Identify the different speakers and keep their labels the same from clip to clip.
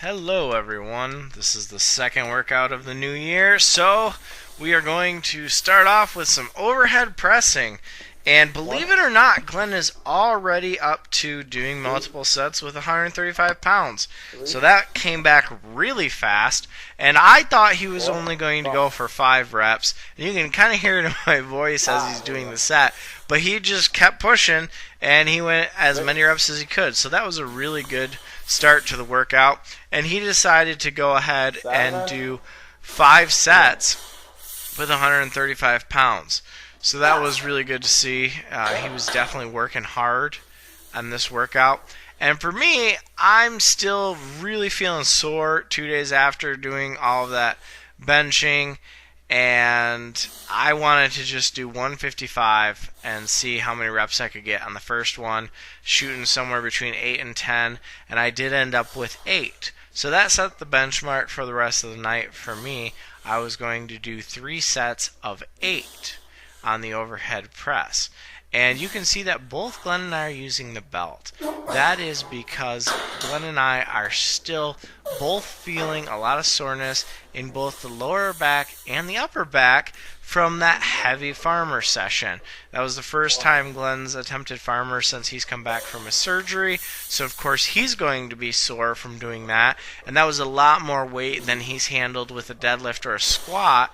Speaker 1: Hello everyone, this is the second workout of the new year, so we are going to start off with some overhead pressing. And believe it or not, Glenn is already up to doing multiple sets with 135 pounds. So that came back really fast, and I thought he was only going to go for 5 reps. And you can kind of hear it in my voice as he's doing the set, but he just kept pushing, and he went as many reps as he could. So that was a really good start to the workout, and he decided to go ahead and do 5 sets with 135 pounds. So that was really good to see. He was definitely working hard on this workout. And for me, I'm still really feeling sore 2 days after doing all of that benching, and I wanted to just do 155 and see how many reps I could get on the first one, shooting somewhere between 8 and 10, and I did end up with 8. So that set the benchmark for the rest of the night for me. I was going to do 3 sets of 8 on the overhead press. And you can see that both Glenn and I are using the belt. That is because Glenn and I are still both feeling a lot of soreness in both the lower back and the upper back from that heavy farmer session. That was the first time Glenn's attempted farmer since he's come back from his surgery. So of course he's going to be sore from doing that. And that was a lot more weight than he's handled with a deadlift or a squat.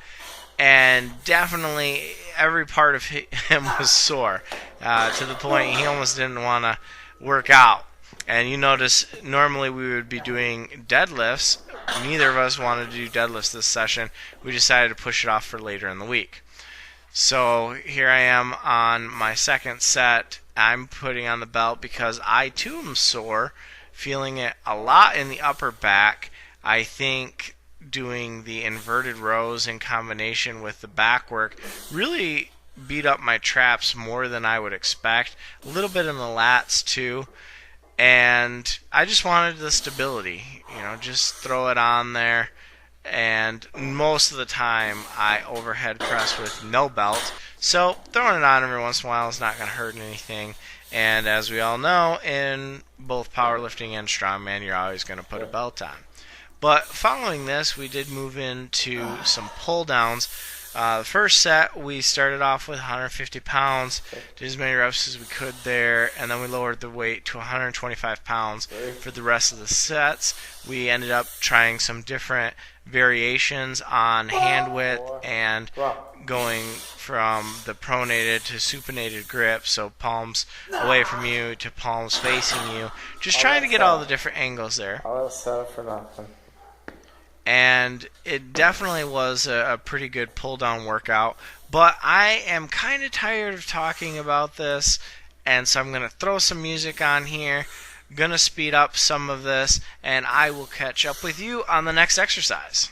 Speaker 1: And definitely every part of him was sore to the point he almost didn't want to work out. And you notice normally we would be doing deadlifts. Neither of us wanted to do deadlifts this session. We decided to push it off for later in the week. So here I am on my second set. I'm putting on the belt because I too am sore, feeling it a lot in the upper back. I think doing the inverted rows in combination with the back work really beat up my traps more than I would expect. A little bit in the lats too. And I just wanted the stability, just throw it on there. And most of the time I overhead press with no belt. So throwing it on every once in a while is not going to hurt anything. And as we all know, in both powerlifting and strongman, you're always going to put a belt on. But following this, we did move into some pull downs. The first set, we started off with 150 pounds, did as many reps as we could there, and then we lowered the weight to 125 pounds for the rest of the sets. We ended up trying some different variations on hand width and going from the pronated to supinated grip, so palms away from you to palms facing you. Just trying to get all the different angles there. And it definitely was a pretty good pull-down workout. But I am kind of tired of talking about this, and so I'm going to throw some music on here. I'm going to speed up some of this, and I will catch up with you on the next exercise.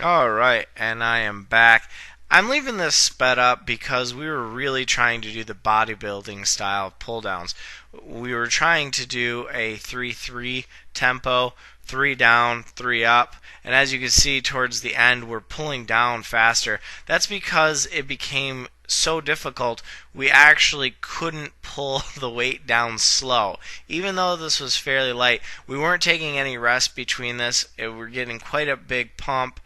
Speaker 1: Alright, and I am back. I'm leaving this sped up because we were really trying to do the bodybuilding style pull downs. We were trying to do a 3-3 tempo, 3 down, 3 up, and as you can see towards the end we're pulling down faster. That's because it became so difficult we actually couldn't pull the weight down slow. Even though this was fairly light, we weren't taking any rest between this. We're getting quite a big pump,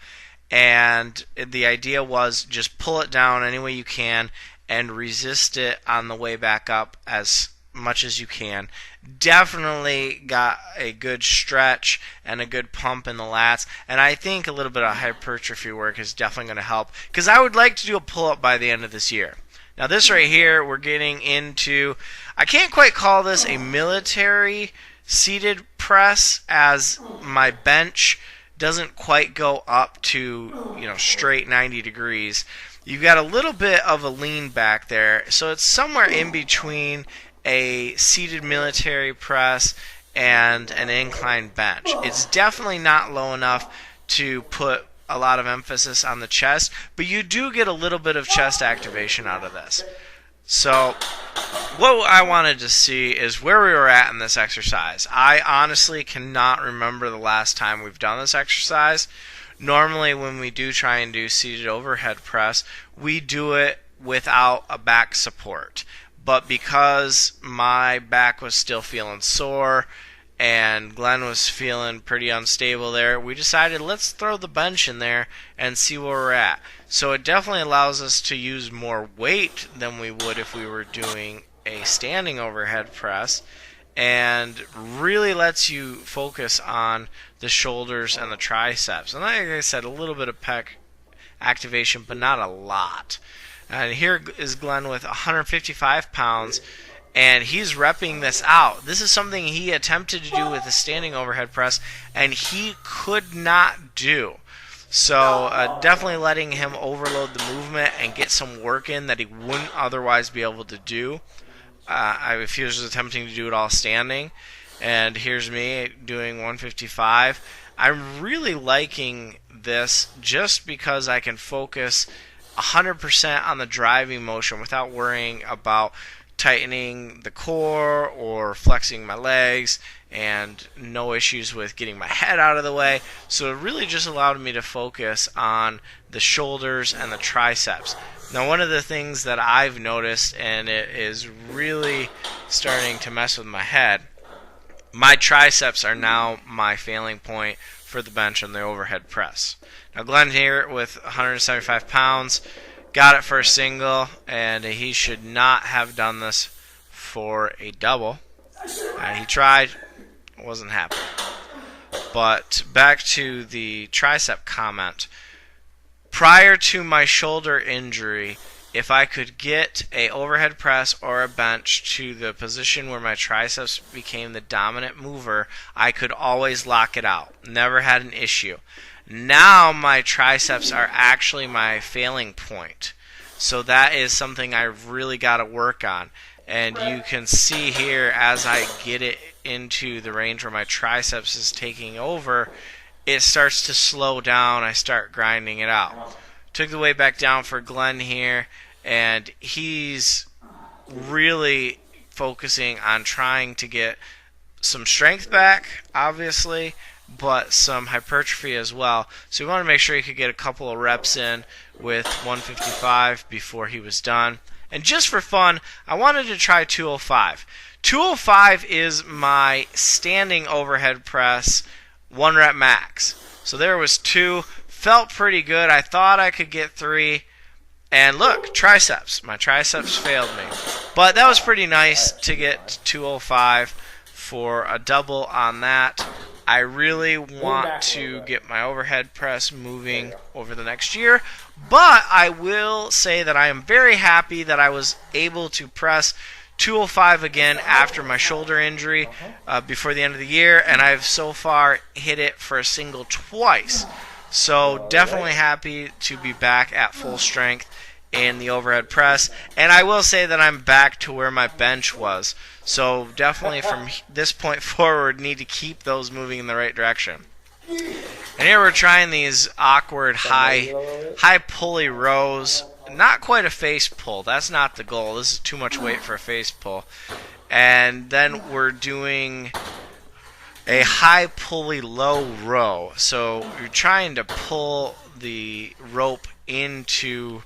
Speaker 1: and the idea was just pull it down any way you can and resist it on the way back up as much as you can. Definitely got a good stretch and a good pump in the lats, and I think a little bit of hypertrophy work is definitely going to help, because I would like to do a pull-up by the end of this year. Now this right here, we're getting into, I can't quite call this a military seated press, as my bench doesn't quite go up to, straight 90 degrees. You've got a little bit of a lean back there, so it's somewhere in between a seated military press and an inclined bench. It's definitely not low enough to put a lot of emphasis on the chest, but you do get a little bit of chest activation out of this. So what I wanted to see is where we were at in this exercise. I honestly cannot remember the last time we've done this exercise. Normally when we do try and do seated overhead press, we do it without a back support. But because my back was still feeling sore and Glenn was feeling pretty unstable there, we decided let's throw the bench in there and see where we're at. So it definitely allows us to use more weight than we would if we were doing a standing overhead press, and really lets you focus on the shoulders and the triceps. And like I said, a little bit of pec activation, but not a lot. And here is Glenn with 155 pounds, and he's repping this out. This is something he attempted to do with a standing overhead press, and he could not do. So definitely letting him overload the movement and get some work in that he wouldn't otherwise be able to do if he was attempting to do it all standing. And here's me doing 155. I'm really liking this just because I can focus 100% on the driving motion without worrying about tightening the core or flexing my legs, and no issues with getting my head out of the way. So it really just allowed me to focus on the shoulders and the triceps. Now one of the things that I've noticed, and it is really starting to mess with my head, my triceps are now my failing point for the bench and the overhead press. Now Glenn here with 175 pounds got it for a single, and he should not have done this for a double. He tried, wasn't happening. But back to the tricep comment. Prior to my shoulder injury, if I could get a overhead press or a bench to the position where my triceps became the dominant mover, I could always lock it out. Never had an issue. Now my triceps are actually my failing point. So that is something I've really got to work on. And you can see here as I get it into the range where my triceps is taking over, it starts to slow down. I start grinding it out. Took the weight back down for Glenn here, and he's really focusing on trying to get some strength back, obviously, but some hypertrophy as well. So we want to make sure he could get a couple of reps in with 155 before he was done. And just for fun, I wanted to try 205. 205 is my standing overhead press 1 rep max. So there was 2, felt pretty good. I thought I could get 3. And look, triceps. My triceps failed me. But that was pretty nice to get 205 for a double on that. I really want to get my overhead press moving over the next year, but I will say that I am very happy that I was able to press 205 again after my shoulder injury before the end of the year, and I've so far hit it for a single twice. So definitely happy to be back at full strength in the overhead press, and I will say that I'm back to where my bench was. So definitely from this point forward, need to keep those moving in the right direction. And here we're trying these awkward high pulley rows. Not quite a face pull. That's not the goal. This is too much weight for a face pull. And then we're doing a high pulley low row. So you're trying to pull the rope into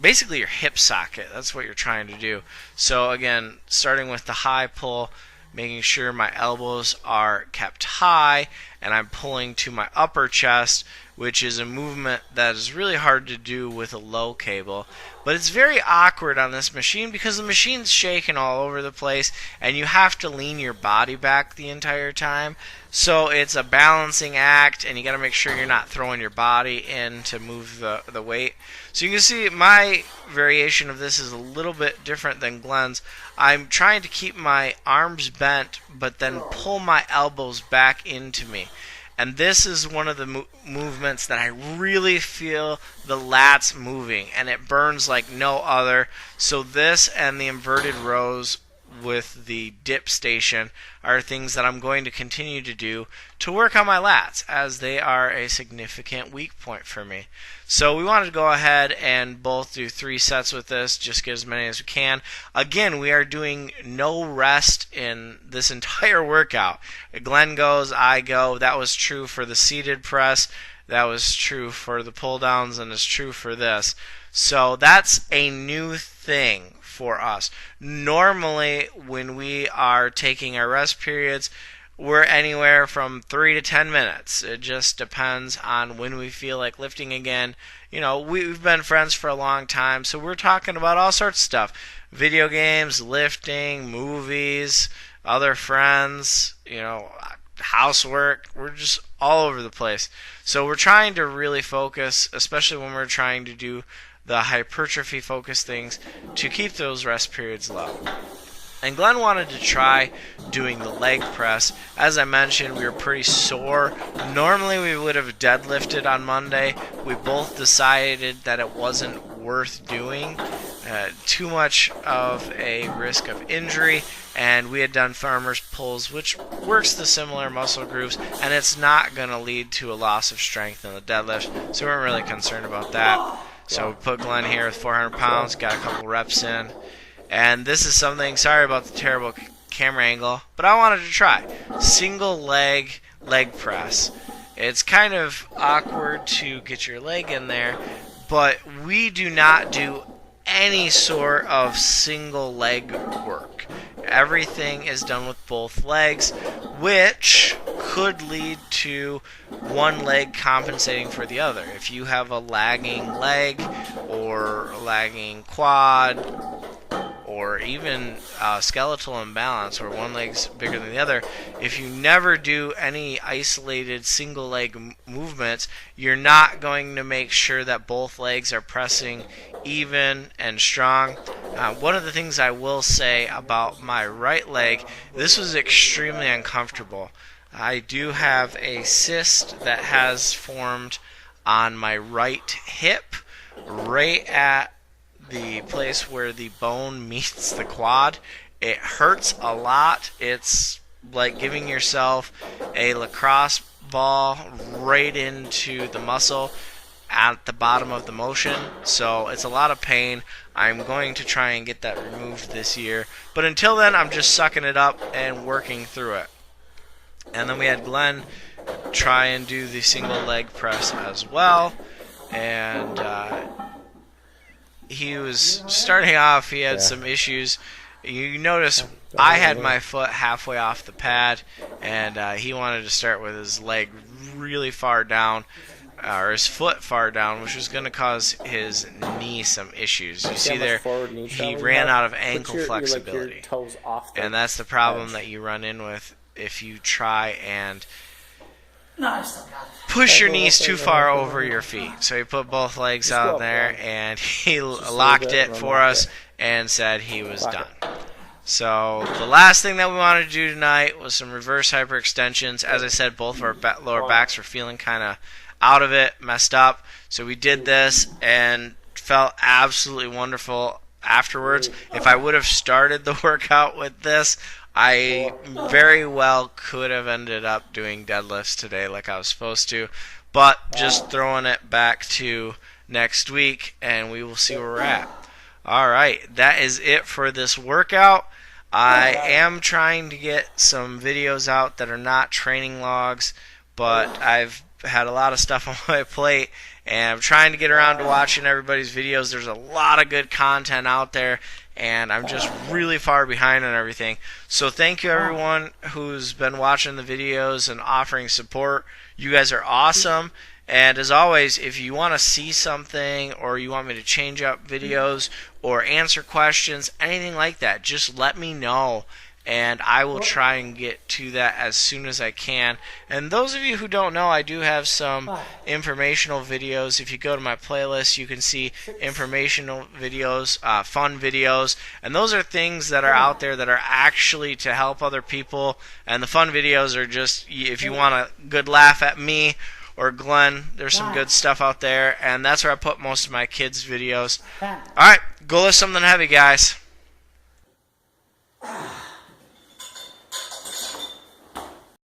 Speaker 1: basically your hip socket. That's what you're trying to do. So again, starting with the high pull, making sure my elbows are kept high and I'm pulling to my upper chest, which is a movement that is really hard to do with a low cable. But it's very awkward on this machine because the machine's shaking all over the place and you have to lean your body back the entire time. So it's a balancing act and you got to make sure you're not throwing your body in to move the weight. So you can see my variation of this is a little bit different than Glenn's. I'm trying to keep my arms bent but then pull my elbows back into me. And this is one of the movements that I really feel the lats moving, and it burns like no other. So this and the inverted rows with the dip station are things that I'm going to continue to do to work on my lats, as they are a significant weak point for me. So we wanted to go ahead and both do 3 sets with this, just get as many as we can. Again, we are doing no rest in this entire workout. Glenn goes, I go. That was true for the seated press. That was true for the pull downs, and it's true for this. So that's a new thing for us. Normally, when we are taking our rest periods, we're anywhere from 3 to 10 minutes. It just depends on when we feel like lifting again. You know, we've been friends for a long time, so we're talking about all sorts of stuff. Video games, lifting, movies, other friends, you know, housework. We're just all over the place. So we're trying to really focus, especially when we're trying to do the hypertrophy focused things, to keep those rest periods low. And Glenn wanted to try doing the leg press. As I mentioned, we were pretty sore. Normally we would have deadlifted on Monday. We both decided that it wasn't worth doing. Too much of a risk of injury, and we had done farmer's pulls, which works the similar muscle groups, and it's not going to lead to a loss of strength in the deadlift, so we weren't really concerned about that. So we put Glenn here with 400 pounds, got a couple reps in. And this is something, sorry about the terrible camera angle, but I wanted to try. Single leg press. It's kind of awkward to get your leg in there, but we do not do any sort of single leg work. Everything is done with both legs, which could lead to one leg compensating for the other. If you have a lagging leg or a lagging quad, or even skeletal imbalance where one leg's bigger than the other, if you never do any isolated single leg movements, you're not going to make sure that both legs are pressing even and strong. One of the things I will say about my right leg, this was extremely uncomfortable. I do have a cyst that has formed on my right hip, right at the place where the bone meets the quad. It hurts a lot. It's like giving yourself a lacrosse ball right into the muscle at the bottom of the motion. So it's a lot of pain. I'm going to try and get that removed this year. But until then, I'm just sucking it up and working through it. And then we had Glenn try and do the single leg press as well. And he was starting off, he had some issues. You notice I had my foot halfway off the pad, and he wanted to start with his leg really far down, or his foot far down, which was going to cause his knee some issues. You see there, he ran out of ankle flexibility. And that's the problem that you run in with if you try and push your knees too far over your feet. So he put both legs out there, and he locked it for us and said he was done. So the last thing that we wanted to do tonight was some reverse hyperextensions. As I said, both of our lower backs were feeling kind of out of it, messed up. So we did this and felt absolutely wonderful afterwards. If I would have started the workout with this, I very well could have ended up doing deadlifts today like I was supposed to, but just throwing it back to next week and we will see where we're at. Alright, that is it for this workout. I am trying to get some videos out that are not training logs, but I've had a lot of stuff on my plate, and I'm trying to get around to watching everybody's videos. There's a lot of good content out there, and I'm just really far behind on everything. So thank you everyone who's been watching the videos and offering support. You guys are awesome. And as always, if you want to see something or you want me to change up videos or answer questions, anything like that, just let me know and I will try and get to that as soon as I can. And those of you who don't know, I do have some informational videos. If you go to my playlist, you can see informational videos, fun videos, and those are things that are out there that are actually to help other people. And the fun videos are just if you want a good laugh at me or Glenn. There's some good stuff out there, and that's where I put most of my kids' videos. Alright, go lift something heavy, guys.